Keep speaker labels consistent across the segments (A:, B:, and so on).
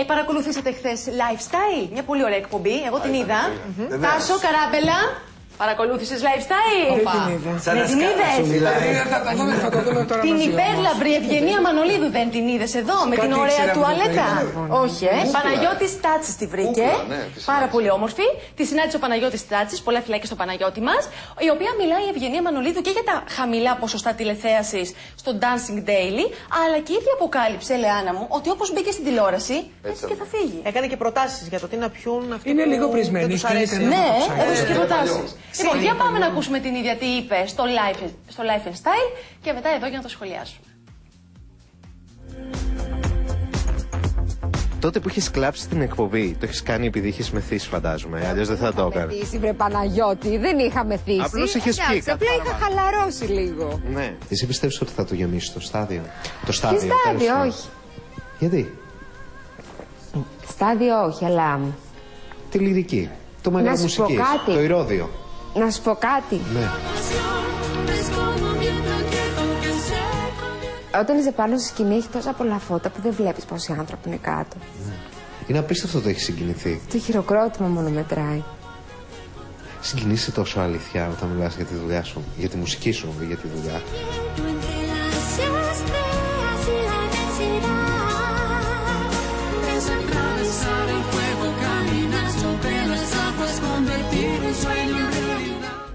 A: Παρακολουθήσατε χθες Lifestyle, μια πολύ ωραία εκπομπή. Εγώ την είδα. Τάσο, Καράμπελα. Παρακολούθησες Lifestyle. Δεν την είδες. Την υπέρλαμπρη Ευγενία Μανολίδου δεν την είδες εδώ με την ωραία τουαλέτα. Όχι, Παναγιώτης Τάτσης τη βρήκε. Πάρα πολύ όμορφη. Τη συνάντησε ο Παναγιώτης Τάτσης, πολλά φιλάκια στο Παναγιώτη μας. Η οποία μιλάει η Ευγενία Μανολίδου και για τα χαμηλά ποσοστά τηλεθέασης στο Dancing Daily, αλλά και ήδη αποκάλυψε, Λεάνα μου, ότι όπως μπήκε στην τηλεόραση, έτσι και θα φύγει.
B: Έκανε και προτάσεις για το τι να πιούν αυτοί.
C: Είναι λίγο πρισμένη.
A: Ναι, έδωσε και προτάσεις. Λοιπόν, για πάμε να ακούσουμε την ίδια τι είπε στο Life and Style και μετά εδώ για να το σχολιάσουμε.
D: Τότε που είχες κλάψει την εκπομπή, το έχεις κάνει επειδή είχες μεθύσει, φαντάζομαι. Αλλιώς δεν θα το έκανε.
E: Δεν είχα μεθύσει, βρε Παναγιώτη, δεν είχα μεθύσει.
D: Απλώς είχες πει.
E: Απλά είχα χαλαρώσει λίγο.
D: Ναι. Εσύ πιστεύεις ότι θα το γεμίσει το στάδιο?
E: Τι στάδιο, όχι.
D: Γιατί?
E: Στάδιο όχι, αλλά.
D: Τη λυρική. Το μεγάλο μουσικής. Το ηρώδιο.
E: Να σου πω κάτι.
D: Ναι.
E: Όταν είσαι πάνω στη σκηνή έχει τόσα πολλά φώτα που δεν βλέπεις πόσοι άνθρωποι είναι κάτω.
D: Ναι. Είναι απίστευτο το έχει συγκινηθεί.
E: Το χειροκρότημα μόνο μετράει.
D: Συγκινείσαι τόσο αλήθεια όταν μιλάς για τη δουλειά σου, για τη μουσική σου, για τη δουλειά.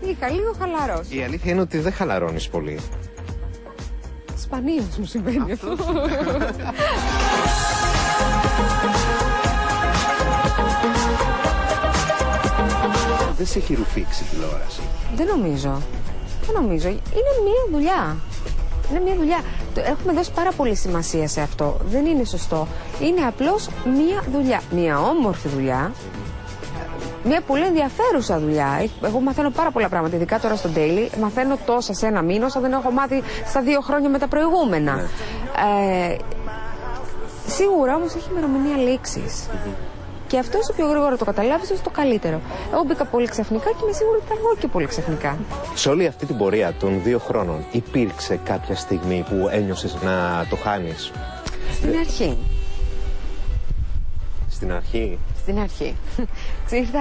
E: Είχα λίγο χαλαρώσει.
D: Η αλήθεια είναι ότι δεν χαλαρώνεις πολύ.
E: Σπανίως μου συμβαίνει αυτό.
D: Δεν σε έχει ρουφήξει η τηλεόραση?
E: Δεν νομίζω. Είναι μία δουλειά. Είναι μία δουλειά. Έχουμε δώσει πάρα πολύ σημασία σε αυτό. Δεν είναι σωστό. Είναι απλώς μία δουλειά. Μία όμορφη δουλειά. Μια πολύ ενδιαφέρουσα δουλειά. Εγώ μαθαίνω πάρα πολλά πράγματα, ειδικά τώρα στο Daily. Μαθαίνω τόσα σε ένα μήνα, όσα δεν έχω μάθει στα 2 χρόνια με τα προηγούμενα. Ναι. Σίγουρα όμως έχει ημερομηνία λήξης. Και αυτό όσο πιο γρήγορα το καταλάβεις, όσο το καλύτερο. Εγώ μπήκα πολύ ξαφνικά και είμαι σίγουρη ότι θα βγω και πολύ ξαφνικά.
D: Σε όλη αυτή την πορεία των 2 χρόνων, υπήρξε κάποια στιγμή που ένιωσες να το χάνεις?
E: Στην αρχή.
D: Στην αρχή?
E: Στην αρχή. Ήρθα,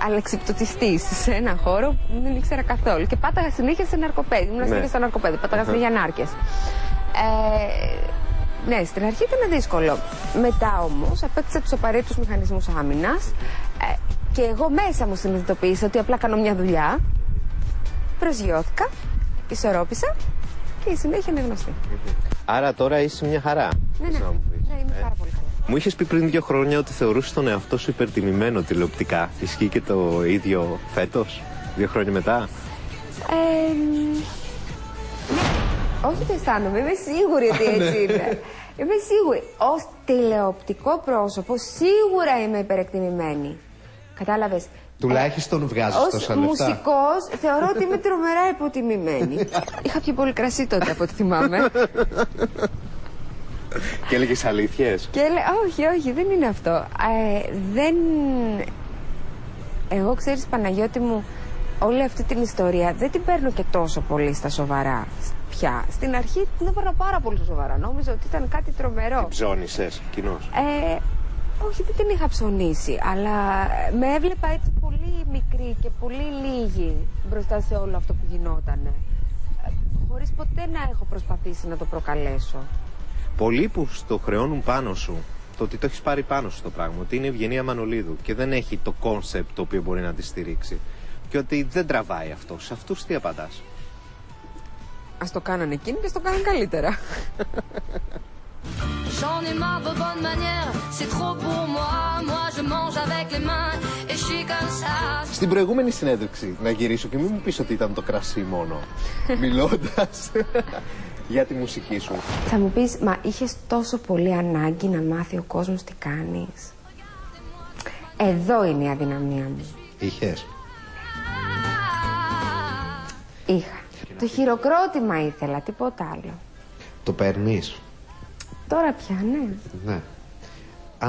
E: αλεξιπτωτιστής σε έναν χώρο που δεν ήξερα καθόλου. Και πάταγα συνέχεια σε ναρκοπέδι. Ήμουν συνέχεια στο ναρκοπέδι. Πάταγα συνέχεια νάρκες. Ναι, στην αρχή ήταν δύσκολο. Μετά όμως απέκτησα τους απαραίτητους μηχανισμούς άμυνας. Και εγώ μέσα μου συνειδητοποίησα ότι απλά κάνω μια δουλειά. Προσγειώθηκα, ισορρόπησα και η συνέχεια είναι γνωστή.
D: Άρα τώρα είσαι μια χαρά?
E: Ναι, είμαι πάρα πολύ καλά.
D: Μου είχες πει πριν 2 χρόνια ότι θεωρούσες τον εαυτό σου υπερτιμημένο τηλεοπτικά. Ισχύει και το ίδιο φέτος, 2 χρόνια μετά?
E: Όχι το αισθάνομαι, είμαι σίγουρη ότι έτσι είναι. Είμαι σίγουρη. Ως τηλεοπτικό πρόσωπο σίγουρα είμαι υπερεκτιμημένη. Κατάλαβες?
D: Τουλάχιστον βγάζεις τόσα λεφτά.
E: Ως μουσικός θεωρώ ότι είμαι τρομερά υποτιμημένη. Είχα πιει πολύ κρασί τότε από ό,τι θυμάμαι.
D: Και έλεγες αλήθειες?
E: Όχι, δεν είναι αυτό. Εγώ, ξέρεις, Παναγιώτη μου, όλη αυτή την ιστορία δεν την παίρνω και τόσο πολύ στα σοβαρά πια. Στην αρχή την έπαιρνα πάρα πολύ σοβαρά. Νόμιζα ότι ήταν κάτι τρομερό.
D: Την ψώνισες κοινώς?
E: Όχι, δεν την είχα ψωνίσει, αλλά με έβλεπα έτσι πολύ μικρή και πολύ λίγη μπροστά σε όλο αυτό που γινότανε. Χωρίς ποτέ να έχω προσπαθήσει να το προκαλέσω.
D: Πολλοί που στο χρεώνουν πάνω σου, το ότι το έχεις πάρει πάνω σου το πράγμα, ότι είναι η Ευγενία Μανολίδου και δεν έχει το κόνσεπτ το οποίο μπορεί να τη στηρίξει και ότι δεν τραβάει αυτό, σε αυτούς τι απαντάς?
E: Ας το κάνανε εκείνοι και το κάνουν καλύτερα.
D: Στην προηγούμενη συνέντευξη, να γυρίσω και μην μου πεις ότι ήταν το κρασί μόνο, μιλώντας για τη μουσική σου.
E: Θα μου πεις, μα είχες τόσο πολύ ανάγκη να μάθει ο κόσμος τι κάνεις? Εδώ είναι η αδυναμία μου.
D: Είχες?
E: Είχα. Το χειροκρότημα ήθελα, τίποτα άλλο.
D: Το παίρνεις?
E: Τώρα πια, ναι.
D: Ναι.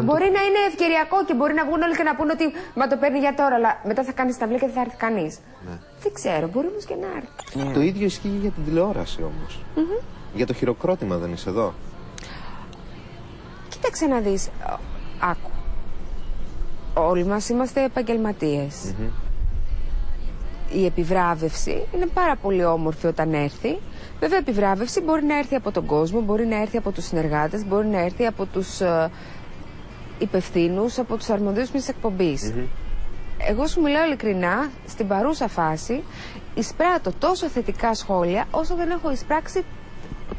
E: Μπορεί να είναι ευκαιριακό και μπορεί να βγουν όλοι και να πούνε ότι μα το παίρνει για τώρα, αλλά μετά θα κάνεις ταυλή και δεν θα έρθει κανείς. Ναι. Δεν ξέρω, μπορεί όμως και να έρθει.
D: Το ίδιο ισχύει για την τηλεόραση όμως. Για το χειροκρότημα δεν είσαι εδώ?
E: Κοίταξε να δεις. άκου. Όλοι μας είμαστε επαγγελματίες. Η επιβράβευση είναι πάρα πολύ όμορφη όταν έρθει. Βέβαια, η επιβράβευση μπορεί να έρθει από τον κόσμο, μπορεί να έρθει από τους συνεργάτες, μπορεί να έρθει από τους υπευθύνους, από τους αρμοδίους μιας εκπομπής. Εγώ σου μιλάω ειλικρινά, στην παρούσα φάση εισπράττω τόσο θετικά σχόλια όσο δεν έχω εισπράξει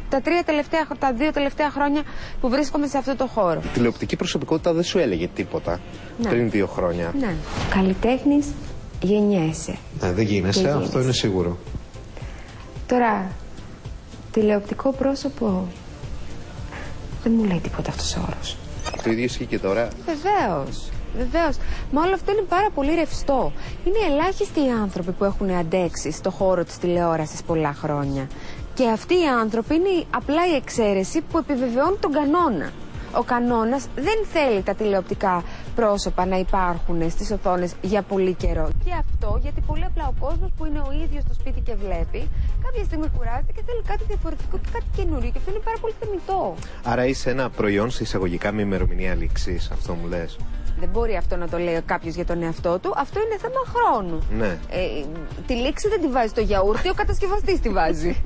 E: τα 2 τελευταία χρόνια που βρίσκομαι σε αυτό το χώρο.
D: Η τηλεοπτική προσωπικότητα δεν σου έλεγε τίποτα πριν 2 χρόνια.
E: Ναι. Καλλιτέχνης γεννιέσαι.
D: Δεν γίνεσαι, αυτό είναι σίγουρο.
E: Τώρα, τηλεοπτικό πρόσωπο δεν μου λέει τίποτα αυτός ο όρος.
D: Το ίδιο ισχύει και τώρα.
E: Βεβαίως. Βεβαίως. Μα όλο αυτό είναι πάρα πολύ ρευστό. Είναι ελάχιστοι οι άνθρωποι που έχουν αντέξει στο χώρο της τηλεόρασης πολλά χρόνια. Και αυτοί οι άνθρωποι είναι απλά η εξαίρεση που επιβεβαιώνει τον κανόνα. Ο κανόνας δεν θέλει τα τηλεοπτικά πρόσωπα να υπάρχουν στις οθόνες για πολύ καιρό. Και αυτό γιατί πολύ απλά ο κόσμος που είναι ο ίδιος στο σπίτι και βλέπει, κάποια στιγμή κουράζεται και θέλει κάτι διαφορετικό και κάτι καινούριο. Και αυτό είναι πάρα πολύ θεμιτό.
D: Άρα είσαι ένα προϊόν σε εισαγωγικά με ημερομηνία λήξης, αυτό μου λες.
E: Δεν μπορεί αυτό να το λέει κάποιος για τον εαυτό του. Αυτό είναι θέμα χρόνου.
D: Ναι.
E: Τη λήξη δεν τη βάζει στο γιαούρτι, ο κατασκευαστής τη βάζει.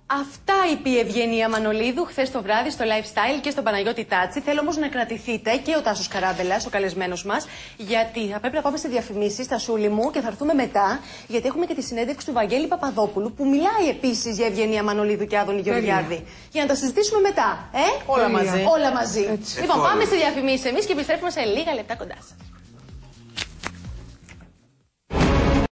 A: Αυτά είπε η Ευγενία Μανολίδου χθες το βράδυ στο Lifestyle και στον Παναγιώτη Τάτσι. Θέλω όμως να κρατηθείτε και ο Τάσος Καράμπελας, ο καλεσμένος μας, γιατί θα πρέπει να πάμε σε διαφημίσεις στα Σούλη μου και θα έρθουμε μετά, γιατί έχουμε και τη συνέντευξη του Βαγγέλη Παπαδόπουλου που μιλάει επίσης για Ευγενία Μανολίδου και Άδωνη Γεωργιάδη. Για να τα συζητήσουμε μετά.
B: Όλα μαζί.
A: Όλα μαζί. Λοιπόν, πάμε σε διαφημίσεις εμείς και επιστρέφουμε σε λίγα λεπτά κοντά σας.